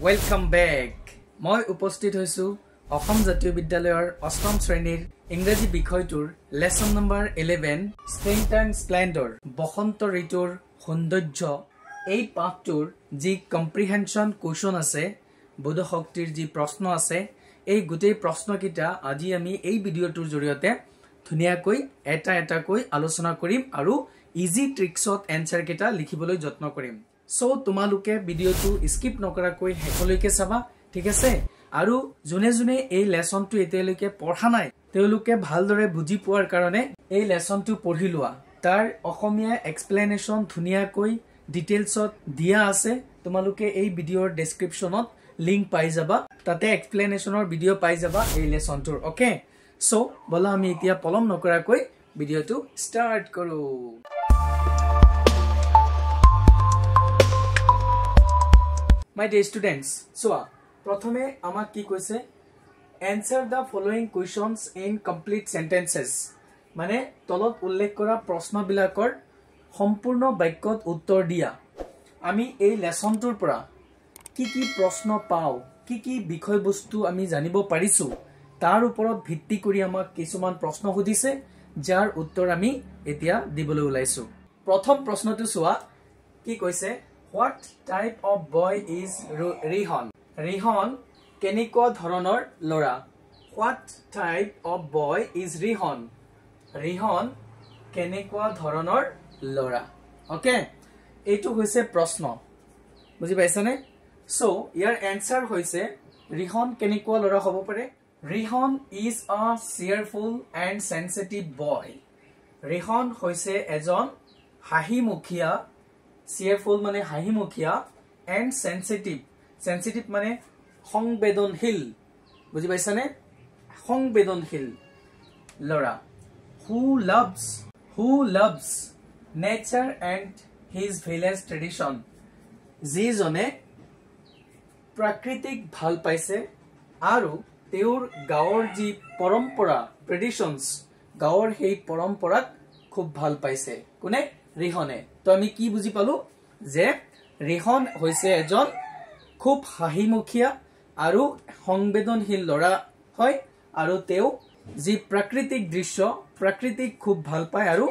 Welcome back মই উপস্থিত হইছো অসম জাতীয় বিদ্যালয়ৰ অষ্টম শ্ৰেণীৰ ইংৰাজী বিষয়টোৰ লেসন নম্বৰ 11 স্প্ৰিং টাইম স্প্লেন্ডৰ বসন্ত ঋতুৰ সৌন্দৰ্য এই পাঠটোৰ যি কম্প্ৰিহেনশন কোৱেশ্চন আছে বোধশক্তিৰ যি প্ৰশ্ন আছে এই গোটেই প্ৰশ্নকিটা আজি আমি এই ভিডিওটোৰ জৰিয়তে ধুনিয়াকৈ এটা কৈ আলোচনা কৰিম আৰু ইজি ট্ৰিক্সত এনসাৰ কিটা লিখিবলৈ যত্ন কৰিম সো তোমালোকে ভিডিওটো স্কিপ নকৰাকৈ হেকলৈকে চাবা ঠিক আছে আৰু জুনে জুনে এই লেসনটো এতিয়ালৈকে পঢ়া নাই তেওঁলোকে ভালদৰে বুজি পোৱাৰ কাৰণে এই লেসনটো পঢ়ি লোৱা তাৰ অসমীয়া এক্সপ্লেনেশন ধুনিয়াকৈ ডিটেইলছত দিয়া আছে তোমালোকে এই ভিডিওৰ ডেসক্ৰিপচনত লিংক পাই যাবা তাতে এক্সপ্লেনেশনৰ ভিডিও পাই যাবা এই লেসনটোৰ ওকে সো বলা আমি এতিয়া পলম নকৰাকৈ ভিডিওটো স্টাৰ্ট কৰো My dear students, so prathome amak ki koise answer the following questions in complete sentences mane tolot ullekh kora proshno bilakor sampurno bakyot uttor dia ami ei lesson tur pora ki proshno pao ki bikhoy bostu ami janibo parisu tar uporot bhitti kori amak kisuman proshno hudise jar uttor ami etia dibole ulaisu prothom proshno tu soa ki koise What type of boy is Rihan? Rihan keniko dhoroner lora. What type of boy is Rihan? Rihan keniko dhoroner lora. Okay. Etu hoise proshno. Buji paisane? So, your answer hoise Rihan keniko lora hobo pare? Rihan is a cheerful and sensitive boy. Rihan hoise ejon hahimukhiya cheerful mane hahimukhiya and sensitive mane সংবেদনশীল বুজি পাইছানে সংবেদনশীল লৰা who loves nature and his village tradition যি জনে প্ৰাকৃতিক ভাল পাইছে আৰু তেওঁৰ গাঁৱৰ যি পৰম্পৰা ট্ৰেডিশনস গাঁৱৰ সেই পৰম্পৰাক খুব ভাল পাইছে কোনে ৰিহনে তো আমি কি বুজি পালো যে ৰিহন হৈছে এজন খুব হাঁহিমুখিয়া আৰু সংবেদনশীল লৰা হয় আৰু তেও যি প্ৰাকৃতিক দৃশ্য প্ৰাকৃতিক খুব ভাল পায় আৰু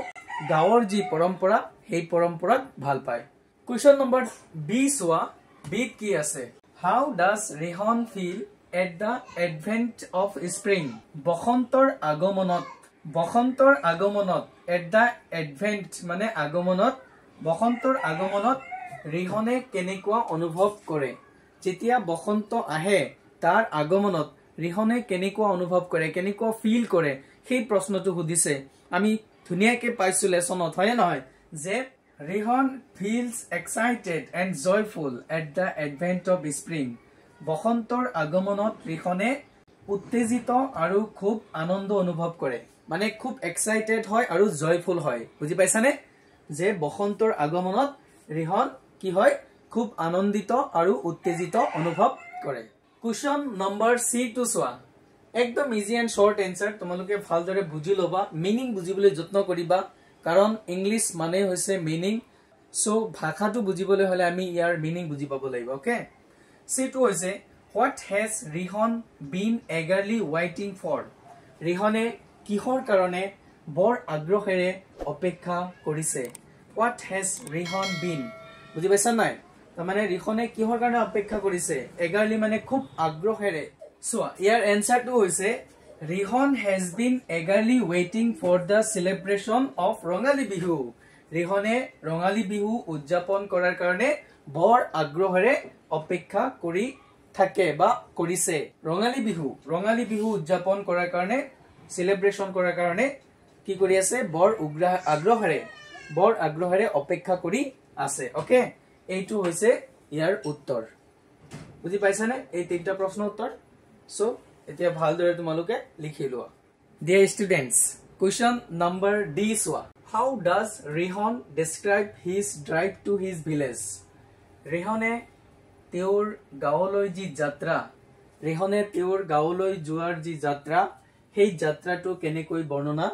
গাঁৱৰ যি পৰম্পৰা সেই পৰম্পৰাক ভাল পায় কোৱেশ্চন নম্বৰ 20 হোৱা বি কি আছে how does Rihan feel at the advent of spring বসন্তৰ আগমনত at the advent মানে আগমনত বসন্তৰ আগমনত ৰিহনে কেনেকুৱা অনুভৱ কৰে যেতিয়া বসন্ত আহে তাৰ আগমনত ৰিহনে কেনেকুৱা অনুভৱ কৰে কেনেকুৱা ফিল কৰে সেই প্ৰশ্নটো সুধিছে আমি ধুনিয়াকে পাইছো লেসনত হয় নহয় যে Rihon feels excited and joyful at the advent of spring বসন্তৰ আগমনত ৰিহনে উত্তেজিত আৰু খুব আনন্দ অনুভৱ কৰে মানে খুব এক্সাইটেড হয় আৰু জয়ফুল হয় বুজি পাইছানে যে বসন্তৰ আগমনত ৰিহন কি হয় খুব আনন্দিত আৰু উত্তেজিত অনুভৱ কৰে কোৱেশ্চন নম্বৰ সি টু সোয়া একদম ইজি এন্ড শৰ্ট আনসাৰ তোমালোকে ভালদৰে বুজি লবা মিনিং বুজিবলৈ যত্ন কৰিবা কাৰণ ইংলিশ মানে হৈছে মিনিং সো ভাষাটো বুজিবলৈ হলে আমি ইয়াৰ মিনিং বুজি পাব লাগিব ওকে সি টু হৈছে what has Rihan been eagerly waiting for ৰিহনে কিহৰ কাৰণে বৰ আগ্ৰহেৰে অপেক্ষা কৰিছে what has Rihan been বুজি পাইছা নাই মানে ৰিহনে কিহৰ কাৰণে অপেক্ষা কৰিছে eagerly মানে খুব আগ্ৰহেৰে সো ইয়াৰ এনসাৰটো হৈছে Rihan has been eagerly waiting for the celebration of Rongali Bihu ৰিহনে Rongali Bihu উদযাপন কৰাৰ কাৰণে বৰ আগ্ৰহেৰে অপেক্ষা কৰি থাকে বা কৰিছে ৰঙালী বিহু উদযাপন কৰাৰ কাৰণে সেলিব্ৰেশন কৰাৰ কাৰণে কি কৰি আছে বৰ আগ্ৰহেৰে অপেক্ষা কৰি আছে ওকে এইটো হৈছে ইয়াৰ উত্তৰ বুজি পাইছানে এই তিনটা প্ৰশ্নৰ উত্তৰ সো এতিয়া ভালদৰে তোমালোকে লিখি লোৱা dear students question number D সোয়া how does Rihan describe his drive to his village ৰিহনে তেওঁৰ গাঁৱলৈ যি যাত্ৰা ৰিহনে তেওঁৰ গাঁৱলৈ যোৱাৰ যি যাত্ৰা সেই যাত্ৰাটো কেনেকৈ বৰ্ণনা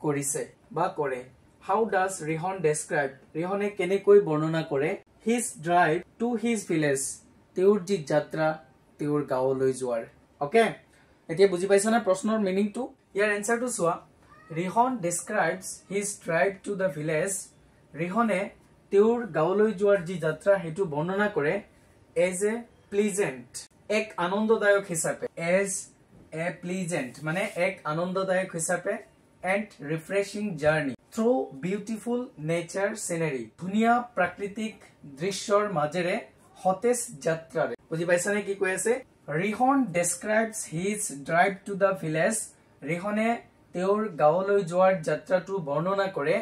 কৰিছে বা কৰে হাউ ডাজ ৰিহন ডেসক্ৰাইব ৰিহনে কেনেকৈ বৰ্ণনা কৰে his drive to his village তেওঁৰ যি যাত্ৰা তেওঁৰ গাঁৱলৈ যোৱাৰ ওকে এতিয়া বুজি পাইছা না প্ৰশ্নৰ মিনিংটো ইয়াৰ এনসাৰটো চোৱা Rihan describes his drive to the village ৰিহনে তেওঁৰ গাঁৱলৈ যোৱাৰ যি যাত্ৰা হেতু বৰ্ণনা কৰে এজ এ প্লিজেন্ট এক আনন্দদায়ক হিচাপে এজ এ প্লিজেন্ট মানে এক আনন্দদায়ক হিচাপে and refreshing journey through beautiful nature scenery ধুনিয়া প্ৰাকৃতিক দৃশ্যৰ মাজেৰে সতেজ যাত্ৰাৰে বুজি পাইছানে কি কৈ আছে Rihan describes his drive to the village ৰিহনে তেওঁৰ গাঁৱলৈ যোৱাৰ যাত্ৰাটো বৰ্ণনা কৰে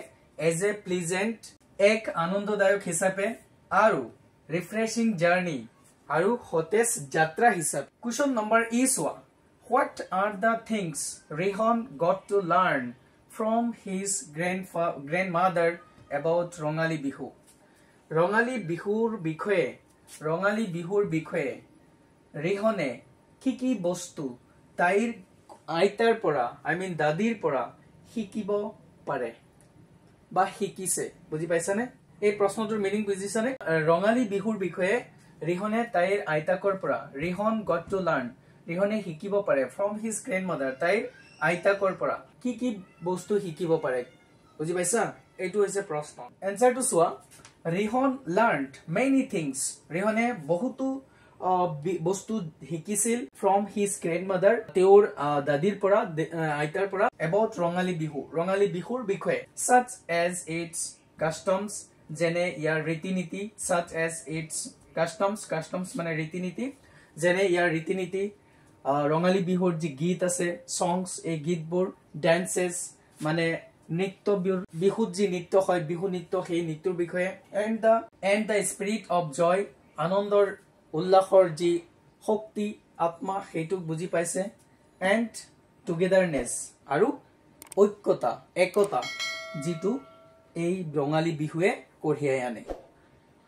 এজ এ প্লিজেন্ট এক আনন্দদায়ক হিচাপে আৰু ৰিফ্ৰেশিং জাৰ্নি আৰু সতেজ যাত্ৰা হিচাপে কোৱেশ্চন নম্বৰ ই চোৱা What are the things Rihon got to learn from his grandmother about Rongali Bihu? Rongali Bihur Bikhoye Rihone Kiki Bostu Tair Aitar Pora I mean Dadir Pora Hikibo Pare Ba Hikise বুজি পাইছানে এই প্ৰশ্নটোৰ meaning বুজিছানে Rongali Bihur Bikhoye Rihone Tair Aitakor Pora Rihon got to learn ৰিহনে শিকিব পাৰে from his grandmother তাইৰ আইতাকৰ পৰা কি বস্তু শিকিব পাৰে বুজি পাইছা এটো হৈছে প্ৰশ্ন এনসাৰটো চোৱা ৰিহন লাৰ্নড many things ৰিহনে বহুতো বস্তু শিকিছিল from his grandmother তেওঁৰ দাদিৰ পৰা আইতাৰ পৰা about ৰঙালী বিহুৰ বিষয়ে such as its customs যেনে ইয়াৰ ৰীতি-নীতি such as its customs মানে ৰীতি-নীতি যেনে ইয়াৰ ৰীতি-নীতি ৰঙালী বিহুৰ যি গীত আছে songs এই গীতবোৰ dances মানে নৃত্য বিহুত যি নৃত্য হয় বিহু নৃত্য সেই নৃত্যৰ বিষয়ে and the spirit of joy আনন্দৰ উল্লাসৰ যি শক্তি আত্মা হেতু বুজি পাইছে and togetherness আৰু ঐক্যতা একতা যিটো এই ৰঙালী বিহুৱে কঢ়িয়াই আনে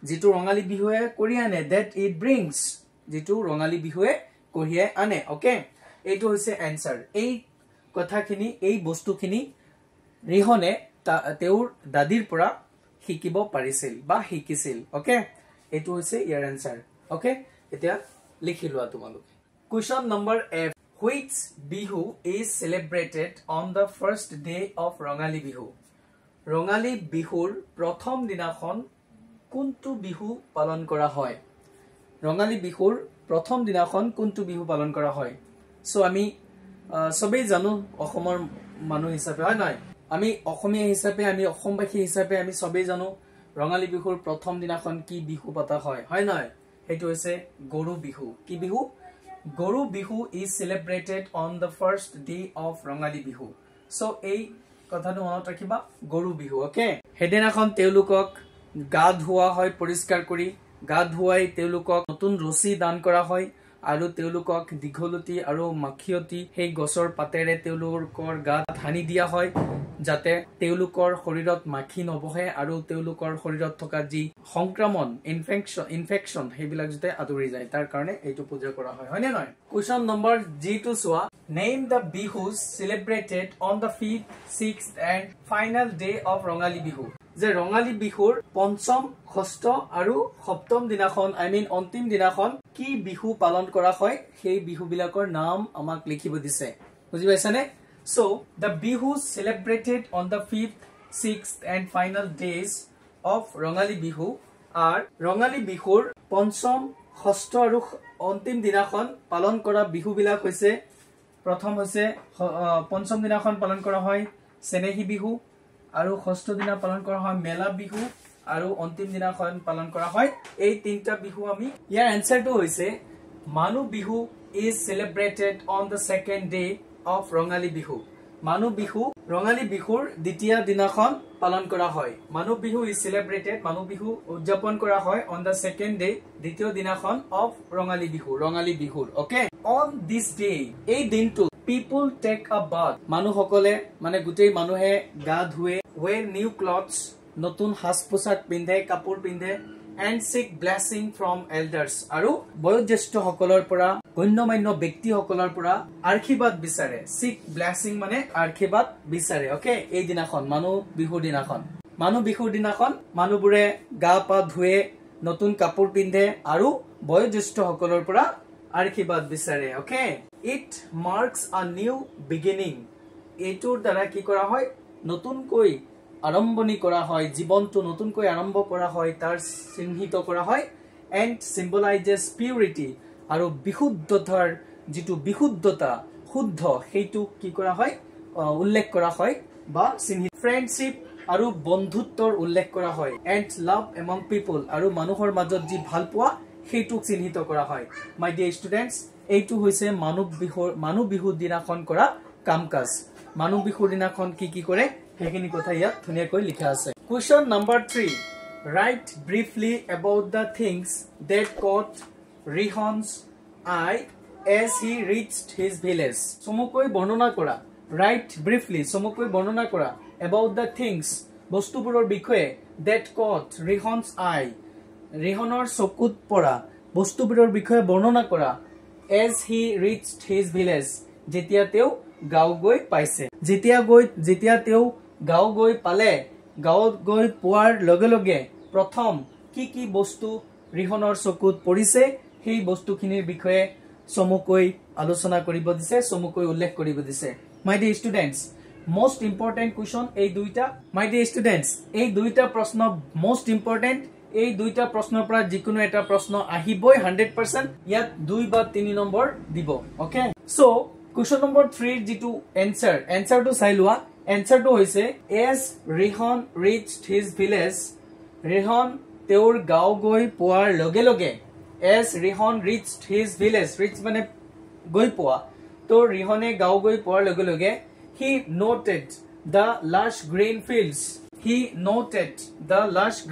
যিটো ৰঙালী বিহুৱে কঢ়িয়াই আনে that it brings যিটো ৰঙালী বিহুৱে কঢ়িয়াই আনে ওকে এইটো হৈছে আনসাৰ এই কথাখিনি এই বস্তুখিনি ৰিহনে তেওঁৰ দাদিৰ পৰা শিকিব পাৰিছিল বা শিকিছিল ওকে এইটো হৈছে ইয়াৰ আনসাৰ ওকে এতিয়া লিখি লোৱা তোমালোকে question number F which bihu is celebrated on the first day of Rongali Bihu Rongali বিহুৰ প্ৰথম দিনাখন কোনটো বিহু পালন কৰা হয় ৰঙালী বিহুৰ প্ৰথম দিনাখন কোনটো বিহু পালন কৰা হয় সো আমি সবেই জানো অসমৰ মানুহ হিচাপে হয় নাই আমি অসমীয়া হিচাপে আমি অসমবাসী হিচাপে আমি সবেই জানো ৰঙালী বিহুৰ প্ৰথম দিনাখন কি বিহু পতা হয় হয় নাই হেতু হৈছে গৰু বিহু কি বিহু গৰু Bihu is celebrated on the first day of Rongali Bihu so এই কথাটো মনত ৰাখিবা গৰু বিহু ওকে হেদিনাখন তেওলোকক গা ধোৱা হয় পৰিষ্কাৰ কৰি গা ধুৱাই তেওলোকক নতুন ৰছী দান কৰা হয় আৰু তেওলোকক দিঘলতি আৰু মাখিয়তি সেই গছৰ পাতেৰে তেওলোকৰ গাত হানি দিয়া হয় যাতে তেওলোকৰ শৰীৰত মাখি নবহে আৰু তেওলোকৰ শৰীৰত থকা যি সংক্ৰমণ ইনফেকশন হেবিলাক যাতে আদৰি যায় তাৰ কাৰণে এইটো পূজা কৰা হয় হয়নে নহয় কোৱেশ্চন নম্বৰ জি2 চোৱা name the Bihus celebrated on the 5th 6th and final day of Rongali Bihu যে ৰঙালী বিহুৰ পঞ্চম ষষ্ঠ আৰু সপ্তম দিনাখন I mean অন্তিম দিনাখন কি বিহু পালন কৰা হয় সেই বিহু বিলাকৰ নাম আমাক লিখিব দিছে বুজি পাইছানে so the bihu celebrated on the 5th 6th and final days of Rongali Bihu are Rongali বিহুৰ পঞ্চম ষষ্ঠ আৰু অন্তিম দিনাখন পালন কৰা বিহু বিলাক হৈছে প্ৰথম হৈছে পঞ্চম দিনাখন পালন কৰা হয় চেনেহী বিহু আৰু ষষ্ঠ দিনা পালন কৰা হয় মেলা বিহু আৰু অন্তিম দিনাখন পালন কৰা হয় এই তিনটা বিহু আমি ইয়াৰ আনসাৰটো হৈছে মানু Bihu is celebrated on the second day of Rongali Bihu মানু বিহু ৰঙালী বিহুৰ দ্বিতীয় দিনাখন পালন কৰা হয় মানু বিহু is celebrated মানু বিহু উদযাপন কৰা হয় on the second day দ্বিতীয় দিনাখন of ৰঙালী বিহুৰ okay on this day এই দিনটো people take a bath মানুহসকলে মানে গুটেই মানুহে গা ধুৱে wear new clothes নতুন সাজ পোছাক পিন্ধে কাপোৰ পিন্ধে and seek blessing from elders আৰু বয়োজ্যেষ্ঠ সকলৰ পৰা গণ্যমান্য ব্যক্তি সকলৰ পৰা আশীৰ্বাদ বিচাৰে seek blessing মানে আশীৰ্বাদ বিচাৰে ওকে এই দিনাখন মানুহ বিহুৰ দিনাখন মানুহবোৰে গা পা ধুৱে নতুন কাপোৰ পিন্ধে আৰু বয়োজ্যেষ্ঠসকলৰ পৰা আশীৰ্বাদ বিচাৰে okay it marks a new beginning এইটোৰ দ্বাৰা কি কৰা হয় নতুনকৈ আৰম্ভণি কৰা হয় জীৱনটো নতুনকৈ আৰম্ভ কৰা হয় তাৰ চিহ্নিত কৰা হয় এণ্ড চিম্বলাইজেছ পিউৰিটি আৰু বিশুদ্ধতাৰ যেটো বিশুদ্ধতা শুদ্ধ সেইটো কি কৰা হয় উল্লেখ কৰা হয় বা চিহ্নিত ফ্ৰেণ্ডশিপ আৰু বন্ধুত্বৰ উল্লেখ কৰা হয় এণ্ড লাভ এমং পিপল আৰু মানুহৰ মাজত যি ভাল পোৱা সেইটো চিহ্নিত কৰা হয় মাই ডিয়াৰ ষ্টুডেন্টস এইটো হৈছে মানুহ বিহুৰ দিনাখন কৰা কামকাজ মানুহ বিহুৰ দিনাখন কি কৰে সেইখিনি কথা ইয়াত ধুনিয়াকৈ লিখা আছে question number 3 write briefly about the things that caught Rihon's eye as he reached his village সমকৈ বৰ্ণনা কৰা write briefly সমকৈ বৰ্ণনা কৰা about the things বস্তুবোৰৰ বিষয়ে that caught Rihon's eye ৰিহনৰ চকুত পৰা বস্তুবোৰৰ বিষয়ে বৰ্ণনা কৰা as he reached his village যেতিয়া তেওঁ গাঁও গৈ পাইছে যেতিয়া তেওঁ গাঁও গৈ পালে গাঁৱত গৈ পোৱাৰ লগে লগে প্ৰথম কি বস্তু ৰিহনৰ চকুত পৰিছে সেই বস্তুখিনিৰ বিষয়ে সমকৈ আলোচনা কৰিব দিছে সমকৈ উল্লেখ কৰিব দিছে মাই dear students most important question এই দুইটা my dear students এই দুইটা প্ৰশ্ন most important এই দুইটা প্ৰশ্নৰ পৰা যিকোনো এটা প্ৰশ্ন আহিবই 100% ইয়াত 2 বা 3 নম্বৰ দিব ওকে সো question number 3 যেটো answer to চাই লোৱা answer to হৈছে as Rihon reached his village Rihon তেওঁৰ গাঁও গৈ পোৱাৰ লগে লগে as Rihon reached his village reach মানে গৈ পোৱা তো ৰিহনে গাঁও গৈ পোৱাৰ লগে লগে he noted the lush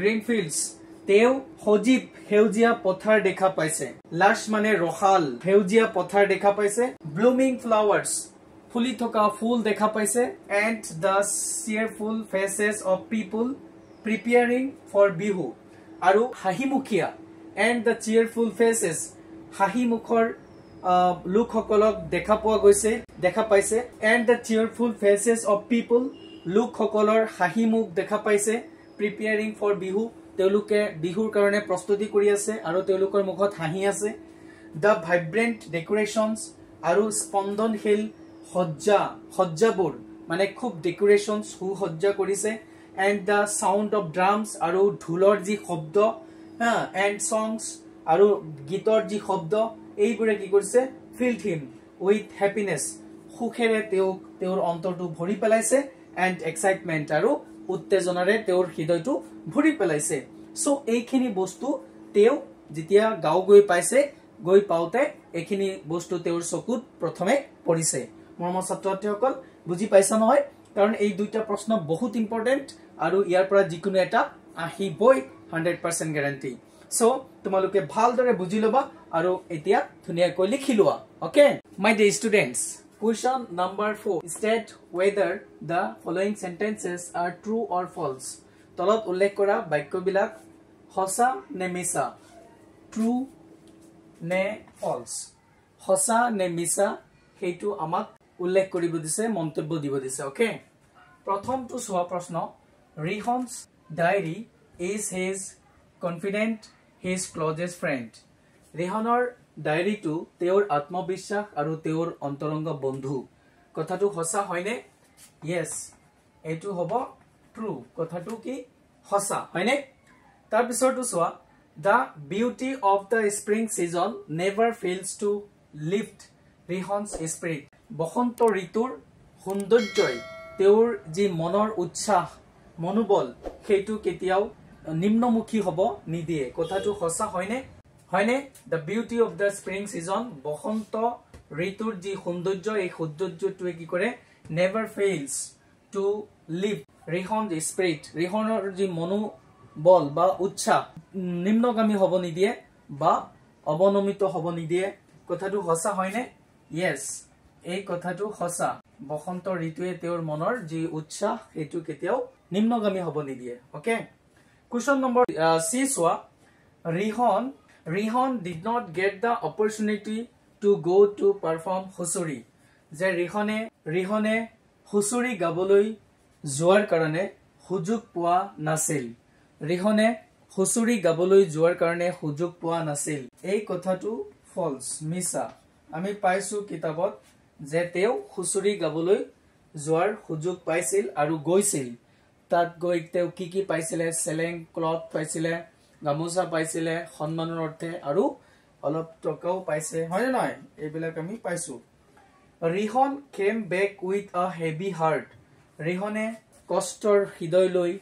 green fields তেওঁ সজীৱ হেউজিয়া পথাৰ দেখা পাইছে lush মানে ৰসাল হেউজিয়া পথাৰ দেখা পাইছে blooming flowers ফুলি থকা ফুল দেখা পাইছে and the cheerful faces of people preparing for bihu আৰু হাঁহিমুখীয়া and the cheerful faces হাঁহিমুখৰ লোকসকলক দেখা পাইছে and the cheerful faces of people লোকসকলৰ হাঁহিমুখ দেখা পাইছে preparing for bihu তেওঁলোকে বিহুৰ কাৰণে প্ৰস্তুতি কৰি আছে আৰু তেওঁলোকৰ মুখত হাঁহি আছে the vibrant decorations আৰু স্পন্দনশীল সজ্জাবোৰ মানে খুব ডেকোৰেশনস সজ্জা কৰিছে and the sound of drums আৰু ঢোলৰ যি শব্দ and songs আৰু গীতৰ যি শব্দ এইবোৰে কি কৰিছে filled him with happiness সুখেৰে তেওঁৰ অন্তৰটো ভৰি পেলাইছে and excitement আৰু উত্তেজনাৰে তেওঁৰ হৃদয়টো ভৰি পেলাইছে সো এইখিনি বস্তু তেওঁ যেতিয়া গাঁও গৈ পাইছে গৈ পাওতে এইখিনি বস্তু তেওঁৰ চকুত প্ৰথমে পৰিছে মৰমৰ ছাত্ৰছাত্ৰীসকল বুজি পাইছা নহয় কাৰণ এই দুইটা প্ৰশ্ন বহুত ইম্পৰ্টেন্ট আৰু ইয়াৰ পৰা যিকোনো এটা আহিবই 100% গ্যাৰান্টি সো তোমালোকে ভালদৰে বুজি লবা আৰু এতিয়া ধুনিয়াকৈ লিখি লোৱা okay my dear students question number 4 state whether the following sentences are true or false তলত উল্লেখ কৰা বাক্যবিলাক সঁচা নে মিছা true নে false সঁচা নে মিছা হেতু আমাক উল্লেখ কৰিব দিছে মন্তব্য দিব দিছে ওকে প্ৰথমটো সোৱা প্ৰশ্ন Rihon's diary is his confident his closest friend ৰিহনৰ ডায়েৰীটো তেওঁৰ আত্মবিশ্বাস আৰু তেওঁৰ অন্তৰংগ বন্ধু কথাটো সঁচা হয়নে yes এটো হ'ব true কথাটো কি সঁচা হয়নে তাৰ পিছৰটো সোৱা the beauty of the spring season never fails to lift Rihon's spirit বসন্ত ঋতুৰ সৌন্দৰ্যই তেওঁৰ যি মনৰ উৎসাহ মনোবল সেইটো কেতিয়াও নিম্নমুখী হ'ব নিদিয়ে কথাটো সঁচা হয়নে the beauty of the spring season বসন্ত ঋতুৰ যি সৌন্দৰ্য এই সৌন্দৰ্যটোৱে কি কৰে never fails to lift Rihon's spirit ৰিহনৰ যি মনোবল বা উৎসাহ নিম্নগামী হ'ব নিদিয়ে বা অৱনমিত হ'ব নিদিয়ে কথাটো সঁচা হয়নে yes এই কথাটো সঁচা বসন্ত ঋতুৱে তেওঁৰ মনৰ যি উৎসাহ এটো কেতিয়াও নিম্নগামী হ'ব নিদিয়ে okay question number 6 সোৱা Rihon did not get the opportunity to go to perform হুচৰি যে ৰিহনে হুচৰি গাবলৈ যোৱাৰ কাৰণে সুযোগ পোৱা নাছিল ৰিহনে হুঁচৰি গাবলৈ যোৱাৰ কাৰণে সুযোগ পোৱা নাছিল এই কথাটো ফলছ মিছা আমি পাইছো কিতাপত যে তেওঁ হুঁচৰি গাবলৈ যোৱাৰ সুযোগ পাইছিল আৰু গৈছিল তাত গৈ তেওঁ কি পাইছিলে চেলেং ক্লথ পাইছিলে গামোচা পাইছিলে সন্মানৰ অৰ্থে আৰু অলপ টকাও পাইছে হয় না নহয় এইবিলাক আমি পাইছো Rihan came back with a heavy heart ৰিহনে কষ্টৰ হৃদয় লৈ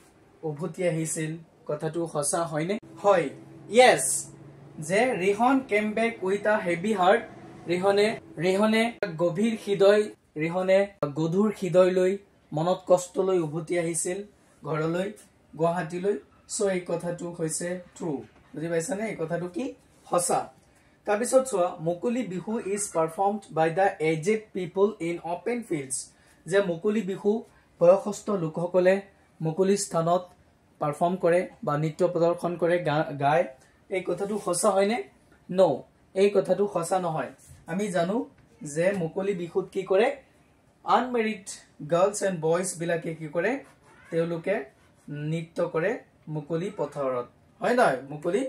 উভতি আহিছিল কথাটো সঁচা হয়নে হয় ইয়েস যে Rihan came back with a heavy heart ৰিহনে গভীৰ হৃদয় ৰিহনে গধুৰ হৃদয় লৈ মনত কষ্ট লৈ উভতি আহিছিল ঘৰলৈ গুৱাহাটীলৈ সো এই কথাটো হৈছে ট্ৰু বুজি পাইছানে এই কথাটো কি সঁচা তাৰপিছত চোৱা মুকলি Bihu is performed by the aged people in open fields যে মুকলি বিহু বয়সস্থ লোকসকলে মুকলি স্থানত পাৰফৰ্ম কৰে বা নৃত্য প্ৰদৰ্শন কৰে গায় এই কথাটো সঁচা হয়নে নো এই কথাটো সঁচা নহয় আমি জানো যে মুকলি বিহুত কি কৰে আনমেৰিড গাৰ্লছ এণ্ড বয়জ বিলাকে কি কৰে তেওঁলোকে নৃত্য কৰে মুকলি পথাৰত হয় নহয় মুকলি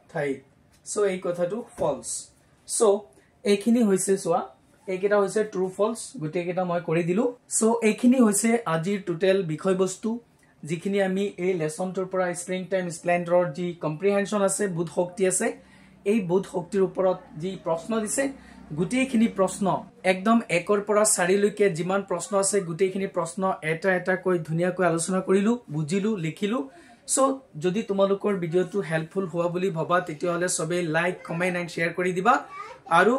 ঠাইত সো এই কথাটো ফলছ সো এইখিনি হৈছে চোৱা এইকেইটা হৈছে ট্ৰু ফলছ গোটেইকেইটা মই কৰি দিলো সো এইখিনি হৈছে আজিৰ টোটেল বিষয়বস্তু যিখিনি আমি এই লেসনটোৰ পৰা স্প্ৰিং টাইম স্প্লেন্ডৰৰ যি কম্প্ৰিহেনশন আছে বুধ শক্তি আছে এই বুধ শক্তিৰ ওপৰত যি প্ৰশ্ন দিছে গোটেইখিনি প্ৰশ্ন একদম 1 ৰ পৰা 4 লৈকে যিমান প্ৰশ্ন আছে গোটেইখিনি প্ৰশ্ন এটা কৈ ধুনিয়াকৈ আলোচনা কৰিলো বুজিলো লিখিলো সো যদি তোমালোকৰ ভিডিওটো হেল্পফুল হোৱা বুলি ভাবা তেতিয়াহলে সবে লাইক কমেন্ট এণ্ড শেয়াৰ কৰি দিবা আৰু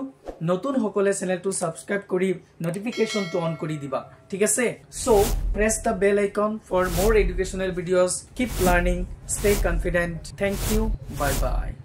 নতুন সকলে চেনেলটো সাবস্ক্ৰাইব কৰি নোটিফিকেশনটো অন কৰি দিবা ঠিক আছে so press the bell icon for more educational videos keep learning stay confident thank you bye bye